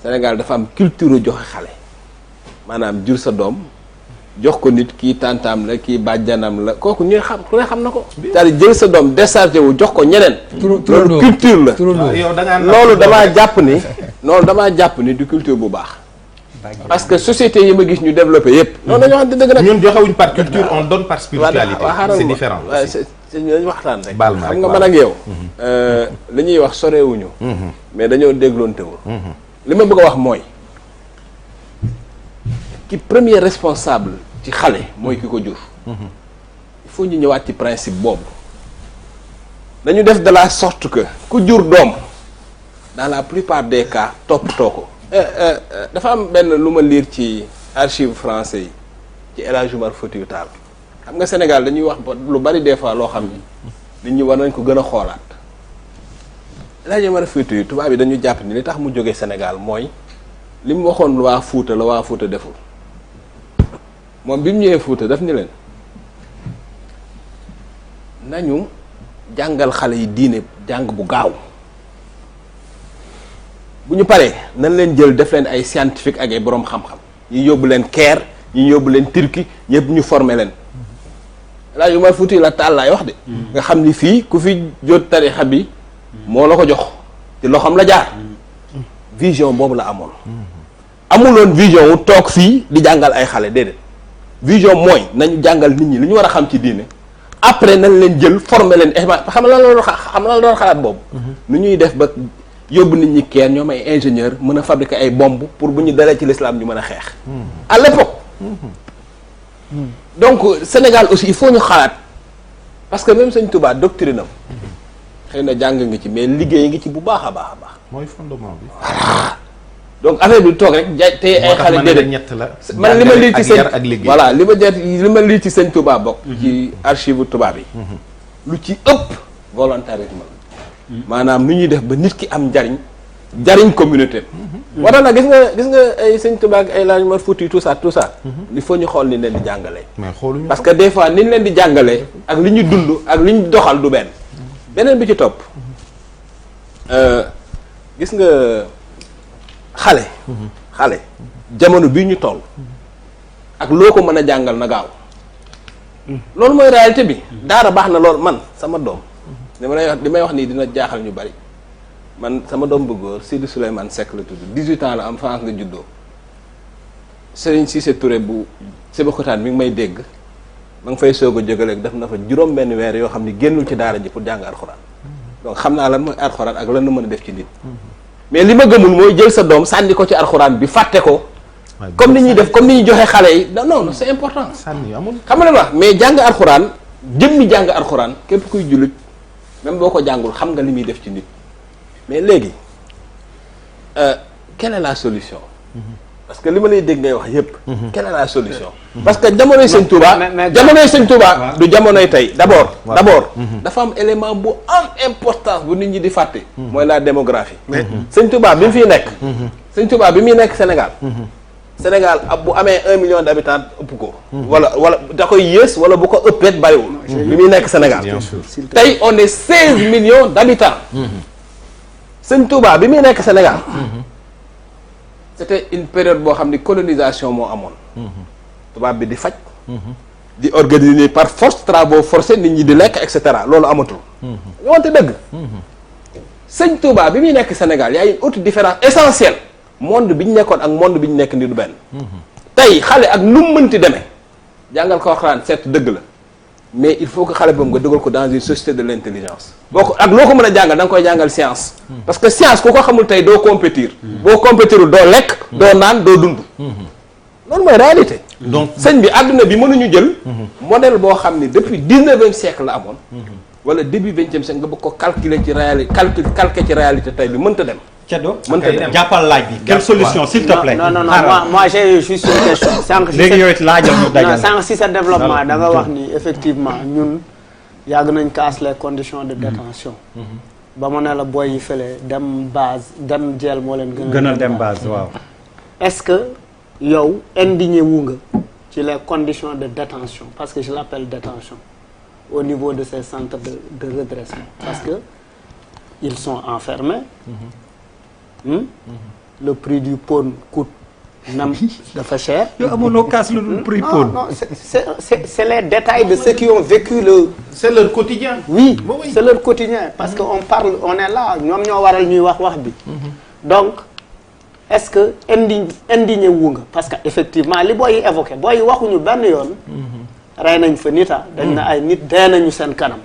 Sénégal dafa am culture joxe xale maanaam jur sa doom jox ko nit kii tantam la kii bàjjanam la kooku ñuy xam ku ne xam na ko. c'est-à-dire jël sa doom déchargé wu jox ko ñeneen. loolu culture la. loolu damaa jàpp ni. loolu damaa jàpp ni du culture bu baax. parce que société yi ma gis ñu développé yépp non dañoo xam dëgg nag. ñun joxewuñ par culture on donne par spiritualité. c'est différent aussi. dañu waxtaan rek. xam nga man ak yow. li ñuy wax sorewuñu. mais dañoo dégloontewul. li ma bëgg a wax mooy. ki premier responsable ci xale mooy ki ko jur. il faut ñu ñëwaat ci principe boobu. dañu def de la sorte que ku jur doom dans la plupart des cas toppatoo ko. dafa am benn lu ma lire ci archive français yi ci El Hadj Omar Foutiyou Tall xam nga Sénégal dañuy wax lu bari des fois loo xam ni nit ñi war nañ ko gën a xoolaat El Hadj Omar Foutiyou tubaab yi dañu jàpp ni li tax mu jógee Sénégal mooy li mu waxoon waa Fuuta la waa Fuuta deful moom bi mu ñëwee Fuuta daf ni leen nañu jàngal xale yi diine jàng bu gaaw bu ñu paree nañ leen jël def leen ay scientifique ak ay boroom xam-xam ñu yóbbu leen Caire ñu yóbbu leen Turquie ñëpp ñu former leen El Hadj Omar Foutiyou la Tall laay wax de. nga xam ni fii ku fi jot tarixa bi moo la ko jox ci loxoom la jaar vision boobu la amoon. amuloon vision wu toog fii di jàngal ay xale déedéet vision mooy nañu jàngal nit ñi li ñu war a xam ci diine après nañ leen jël former leen xam la doon xalaat boobu. nu ñuy def ba yóbbu nit ñi kenn ñoom ay ingénieur mën a fabriquer ay bombe pour bu ñu dalee ci l'islam ñu mën a xeex. à l'époque. donc Sénégal aussi il faut ñu xalaat parce que même Sëñ Touba doctrine am xëy na jàng nga ci mais liggéey ngi ci bu baax a baax a baax. mooy fondement bi. voilà donc affaire bi toog rek ja tey ay xale déedéet ñett la. man li ma lii ci sëñ ak liggéey voilà li ma lii ci Sëñ Touba bokk. ci archive tubaab yi. lu ci ëpp volontarisme la. maanaam nu ñuy def ba nit ki am jariñ communauté am. wala nag gis nga ay Sëñ Touba ak ay El Hadj Omar Foutiyou tout ça il faut ñu xool ni leen di jàngalee. mais xooluñu parce que des fois ni ñu leen di jàngalee ak li ñu dund ak li ñu doxal du benn. beneen bi ci topp gis nga xale jamono bii ñu toll ak loo ko mën a jàngal na gaaw loolu mooy réalité bi. daara baax na lool man sama doom. li may wax nii dina jaaxal ñu bari man sama doom bu góor Sidi Souleymane Seck la tudd 18 ans la am France nga juddoo Serigne Cissé Touré bu Sébikotane mi ngi may dégg ma ngi fay soog a jógaleeg def na fa juróom benn weer yoo xam ni génnul ci daara ji pour jàng alxuraan donc xam naa lan mooy alxuraan ak lan la mën a def ci nit mais li ma gëmul mooy jël sa doom sànni ko ci alxuraan bi fàtte ko comme ni ñuy def comme ni ñuy joxe xale yi non c'est important sànni amul xam nga wax mais jàng alxuraan jëmmi jàng alxuraan képp kuy jullit même boo ko jàngul xam nga li muy def ci nit mais léegi quelle est la solution parce que li ma lay dégg ngay wax yépp quelle est la solution parce que jamonoy Sëñ Touba du jamonoy tey d'abord dafa am élément bu am importance bu nit ñi di fàtte mooy la démographie Sëñ Touba bi mu fiy nekk Sëñ Touba bi muy nekk Sénégal ab bu amee 1 million d'habitants ëpp ko wala da koy yées wala bu ko ëppeet bariwul bi muy nekk Sénégal tey on est 16 millions d'habitants Sëñ Touba bi muy nekk Sénégal c'était une période boo xam ni colonisation moo amoon tubaab bi di faj di organiser par force travaux forcés nit ñi di lekk et cetera loolu amatul ñu wante dëgg Sëñ Touba bi muy nekk Sénégal y a une autre différence essentielle monde bi ñu nekkoon ak monde bi ñu nekk ni du benn tey xale ak nu mu mënti demee jàngal ko Alxuraan certes dëgg la mais il faut que xale boobu nga dugal ko dans une société de l'intelligence boo ko ak loo ko mën a jàngal da nga koy jàngal science parce que science ku ko xamul tey doo compétir boo compétirul doo lekk doo naan doo dund loolu mooy réalité donc sëñ bi àdduna bi mënuñu jël modèle boo xam ni depuis 19e siècle la amoon wala début 20e siècle nga bëgg ko calculer ci réalité calquer ci réalité tey bi mënta dem Ceddo jàppal laaj bi quelle solution s'il te plaît. non moi j'ai juste une question. sànq léegi yow it laajal ñu dajal. non sànq si sa développement da nga wax ni effectivement ñun yàgg nañ casse les conditions de détention ba mu ne la boy yi fële dem base dem jeel moo leen gënal dem base waaw. est-ce que yow indigné wu nga ci les conditions de détention parce que je l'appelle détention au niveau de ces centres de redressement parce que ils sont enfermés le prix du pawn coûte même dafa cher. yow amoonoo kaas lu dul prix pawn. non c'est les détails de ceux qui ont vécu c'est leur quotidien. oui c'est leur quotidien parce que on est là ñoom ñoo waral ñuy wax bi. donc est-ce que indigné wu nga parce que effectivement li booy yi évoqué booy yi waxuñu benn yoon. rey nañ fa nita dañ na ay nit dee nañu seen kanam.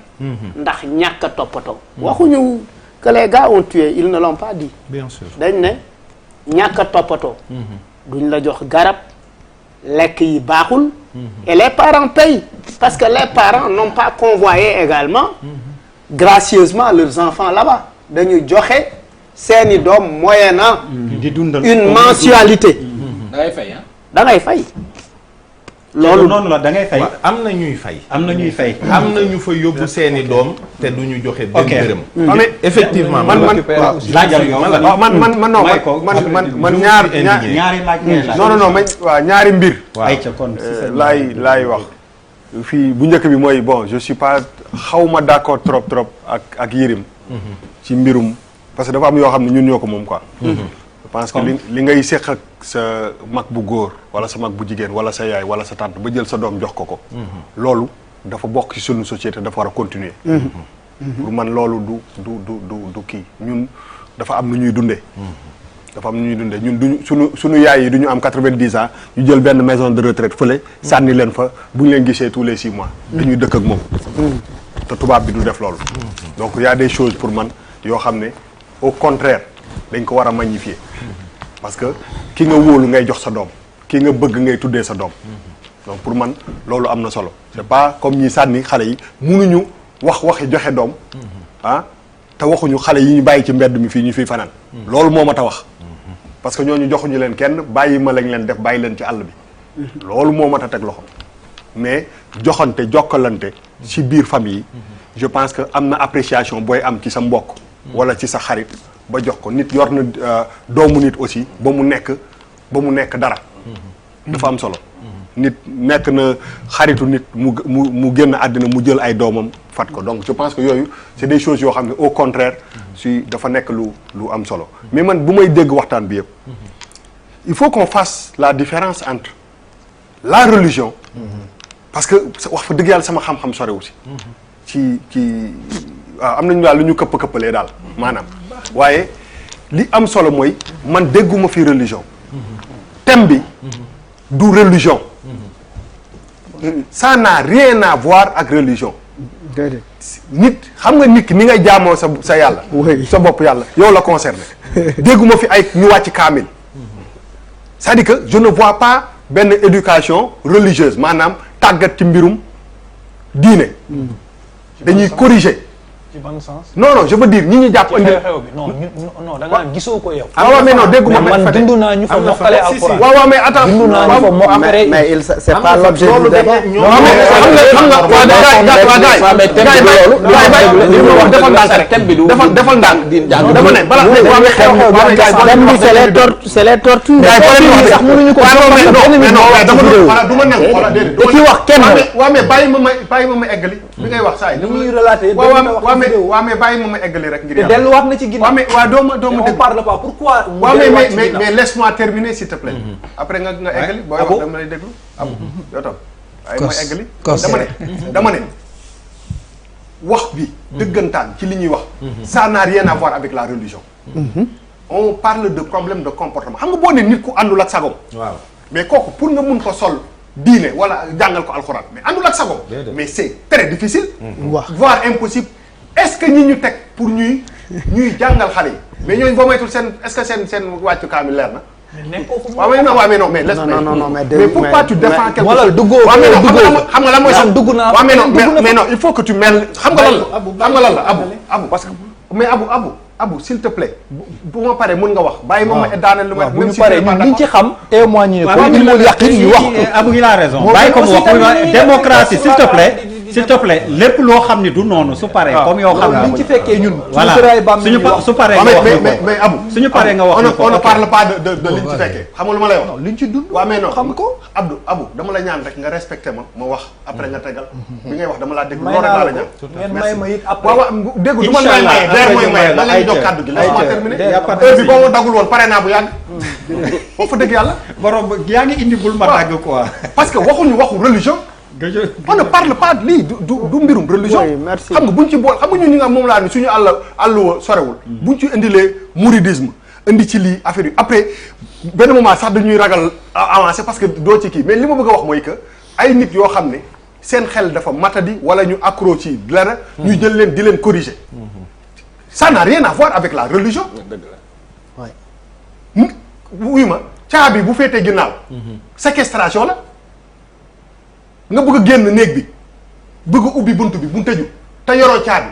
ndax ñàkk a toppatoo. waxuñu que les gars ont tué ils ne l'ont pas dit. bien sûr dañ ne ñàkk a toppatoo. duñ la jox garab lekk yi baaxul. et les parents payent parce que les parents n'ont pas convoyé également. gracieusement leurs enfants là-bas dañu joxe seeni doom moyennant une mensualité. da ngay fay da ngay fay. loolu noonu la da ngay fay. am na ñuy fay. am na ñuy fay. am na ñu fa yóbbu seeni doom te du ñu joxe benn ok dërëm. mais effectivement man laajal yow man ñaari laaj ngay laaj. non waaw ñaari mbir. ay ca kon laay wax. fii bu njëkk bi mooy bon je suis pas xawma d'accord trop ak Yérim. ci mbirum parce que dafa am yoo xam ne ñun ñoo ko moom quoi. je pense que li ngay séq ak sa mag bu góor wala sa mag bu jigéen wala sa yaay wala sa tante ba jël sa doom jox ko. loolu dafa bokk ci sunu société dafa war a continuer. pour man loolu du kii ñun dafa am nu ñuy dundee. dafa am nu ñuy dundee ñun duñu sunu yaay yi du ñu am 90 ans ñu jël benn maison de retraite fële. sànni leen fa bu ñu leen gisee tous les 6 mois. dañuy dëkk ak moom. te tubaab bi du def loolu. donc y a des choses pour man yoo xam ne au contraire dañ ko war a magnifier. parce que ki nga wóolu ngay jox sa doom ki nga bëgg ngay tuddee sa doom. donc pour man loolu am na solo c'est pas comme ñi sànni xale yi munuñu waxi joxe doom. te waxuñu xale yi ñu bàyyi ci mbedd mi fii ñu fiy fanaan. loolu moo ma ta wax. parce que ñooñu joxuñu leen kenn bàyyi ma lañ leen def bàyyi leen ci àll bi. loolu moo ma ta teg loxo mais joxante jokkalante ci biir famille yi. je pense que am na appréciation booy am ci sa mbokk. wala ci sa xarit ba jox ko nit yor na doomu nit aussi ba mu nekk dara. dafa am solo. nit nekk na xaritu nit mu génn àddina mu jël ay doomam fat ko donc je pense que yooyu c'est des choses yoo xam ne au contraire si dafa nekk lu am solo mais man bu may dégg waxtaan bi yëpp il faut qu'on fasse la différence entre la religion parce que wax fa dëgg yàlla sama xam-xam sore aussi ci waaw am nañu daal lu ñu këpp-këppalee daal maanaam waaye li am solo mooy man dégguma fi religion thème bi du religion ça n'a rien à voir ak religion nit xam nga nit ki ni ngay jaamoo sa yàlla sa bopp yàlla yow la concerné dégguma fi ay ñu wàcc kaamil c'est-à-dire que je ne vois pas benn éducation religieuse maanaam tàggat ci mbirum diine dañuy corriger ci ban sens. non je veux dire ñi ñu jàpp indi xew bi non da nga gisoo ko yow. waaw mais non dégguma man dund naa ñu fa mokkale alxuraan. waaw mais attends dund naa ñu fa mokkale. mais c'est pas l'objet du débat. defal ndànk dama ne bala c'est les tortures. sax mënuñu ko du ma nangu wala déedéet ki wax kenn waaw mais bàyyi ma ma eggali bi ngay wax saa yi ñuy relater waaw mais bàyyi ma eggali rek ngir te delluwaat na ci ginnaaw waaw mais waaw doo ma on dégg parle pas pourquoi waaw mais laisse-moi terminer s'il te plaît après nga eggali booy wax dama lay déglu am yow tam waaye ma eggali dama ne wax bi dëggantaan ci li ñuy wax ça n'a rien à voir avec la religion on parle de problème de comportement xam nga boo ne nit ku àndul ak sagom waaw mais kooku pour nga mun ko sol diine wala jàngal ko alxuraan mais àndul ak sagom mais c'est très difficile voire impossible est-ce que ñi ñu teg pour ñuy jàngal xale yi mais ñooñu boo moytul seen est-ce que seen wàccu kaamil leer na waaw mais non mais laisse mais pourquoi tu défends quelque chose xam nga lan mooy sax dugg naa mais non il faut que tu mel xam nga lan la abu parce que mais abu s'il te plaît bu ma paree mën nga wax bàyyi ma ma daaneel lu ma bu ñu paree ñun liñ ci xam témoigner ko il mo yàqin ñu wax ko Abou il a raison bàyyi ko mu wax démocratie s'il te plaît s'il te plaît lépp loo xam ni du noonu su paree comme yow xam liñ ci fekkee ñun. voilà su paree nga wax mais Abou suñu paree nga wax on ne parle pas de liñ ci fekkee xam nga lu ma lay wax liñ ci dund. waaw mais non xam ko. Abou dama la ñaan rek nga respecté ma wax après nga tegal bi ngay wax dama laa dégg may loolu rek naa laa la la ñaan ko ngeen may ma it après. waaw dégg du ma may maye der mooy maye lan la ñu jox kàddu gi laisse-moi terminer heure bi boo ma dagul woon pare naa bu yàgg foofu dëgg yàlla borom yaa ngi indi bul ma dagg quoi parce que waxuñu waxu religion on ne parle pas lii du mbirum religion Oui, merci. xam nga buñ ci bool xam nga ñun ñi nga moom laa ni suñu àll sorewul buñ ci indilee mouridisme indi ci lii affaire yi après benn moment sax dañuy ragal avancer parce que doo ci kii mais li ma bëgg a wax mooy que ay nit yoo xam ne seen xel dafa matadi wala ñu accro ci dara ñu jël leen di leen corriger ça n'a rien à voir avec la religion wuyu ma caabi bu féetee ginnaaw séquestration la nga bëgg a génn néeg bi bëgg a ubbi bunt bi bu tëju te yoroo caabi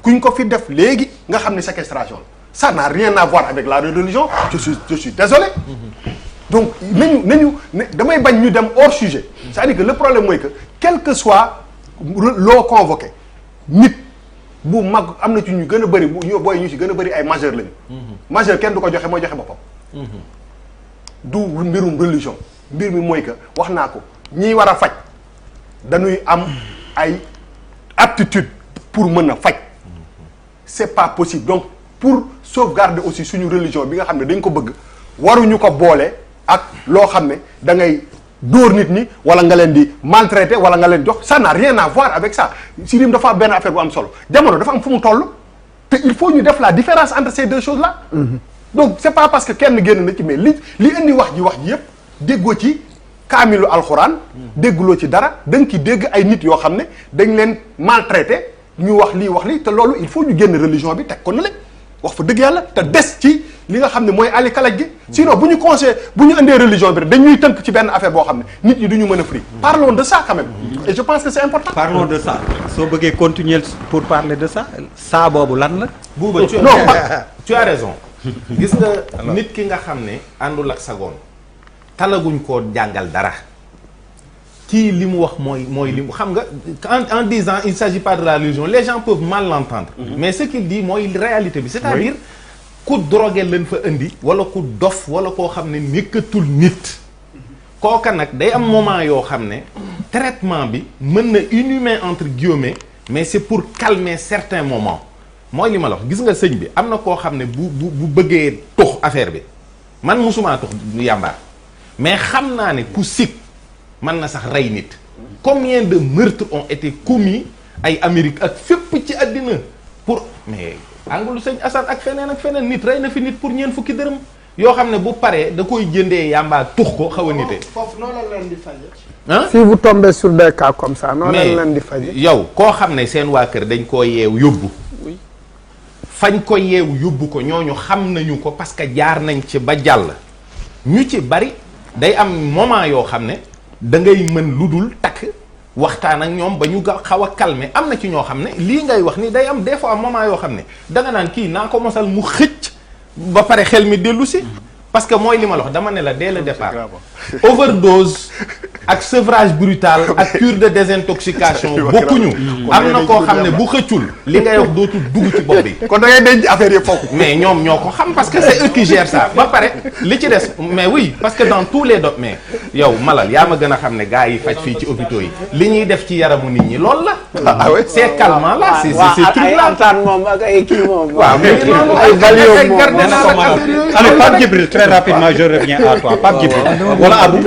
kuñ ko fi def léegi nga xam ne séquestration la ça n'a rien à voir avec la religion je suis désolé donc nañu damay bañ ñu dem hors sujet c'est-à-dire que le problème mooy que quel que soit loo convoqué nit bu mag am na ci ñu gën a bëri booy ñu ci gën a bëri ay majeur lañu majeur kenn du ko joxe mooy joxe boppam du mbirum religion mbir mi mooy que wax naa ko ñiy war a faj dañuy am ay aptitude pour mën a faj c'est pas possible donc pour sauvegarder aussi suñu religion bi nga xam ne dañ ko bëgg waruñu ko boole ak loo xam ne da ngay dóor nit ñi wala nga leen di maltraiter wala nga leen jox ça n'a rien à voir avec ça Sirim dafa am benn affaire bu am solo jamono dafa am fu mu toll te il faut ñu def la différence entre ces deux choses là donc c'est pas parce que kenn génn na ci mais li indi wax ji yëpp déggoo ci kaamilu alxuraan dégguloo ci dara da nga ci dégg ay nit yoo xam ne dañ leen maltraité ñu wax lii te loolu il faut ñu génn religion bi teg ko na la wax fa dëgg yàlla te des ci li nga xam ne mooy ali kalaj gi sinon bu ñu indee religion bi rek dañuy tënk ci benn affaire boo xam ne nit ñi du ñu mën a fri parlons de ça quand même et je pense que c'est important parlons de ça soo bëggee continuer pour parler de ça boobu lan la Bouba tu as raison gis nga nit ki nga xam ne àndul ak sagoon talaguñ koo jàngal dara kii li mu wax mooy li mu xam nga en disant il s'agit pas de la religion les gens peuvent mal l'entendre mais ce qu'il dit mooy réalité bi c'est-à-dire ku drogué leen fa indi wala ku dof wala koo xam ne nekkatul nit kooka nag day am moment yoo xam ne traitement bi mën na inhumain entre guillemets mais c'est pour calmer certains moments mooy li ma la wax gis nga sëñ bi am na koo xam ne bu bëggee tux affaire bi man musuma tux yàmbaar mais xam naa ne ku sikk mën na sax rey nit combien de meurtres ont été commis ay Amérique ak fépp ci àddina pour mais angulu sëñ Assane ak feneen nit rey na fi nit pour ñeent fukki dërëm yoo xam ne bu paree da koy jëndee yàmbaa tux ko xaw a nite foofu noonu la leen di faje ah si vous tombez sur des cas comme ça noonu la leen di faje yow koo xam ne seen waa kër dañ koo yeew yóbbu fañ ko yeew yóbbu ko ñooñu xam nañu ko parce que jaar nañ ci ba jàll ñu ci bari day am moment yoo xam ne da ngay mën lu dul takk waxtaan ak ñoom ba ñu xaw a calmer am na ci ñoo xam ne lii ngay wax ni day am des fois moment yoo xam ne danga naan kii naa ko mosal mu xëcc ba pare xel mi dellu si parce que mooy li ma la wax dama ne la dès le départ overdose ak sevrage brutal ak cure de désintoxication bokkuñu am na koo xam ne bu xëccul li ngay wax dootul dugg ci bopp bi kon da ngay denc affaire yëpp foofu mais ñoom ñoo ko xam parce que c'est eux qui gèrent ça ba pare li ci des mais oui parce que dans tous les domaines mais yow Malal yaa ma gën a xam ne gars yi faj fii ci hôpitaux yi li ñuy def ci yaramu nit ñi loolu la c'est calmant là c'est truc là antaan moom ak ay kii moom waaw mais ay valium moom Allez, Pape Djibril, très rapidement je reviens à toi Pape Djibril wala Abou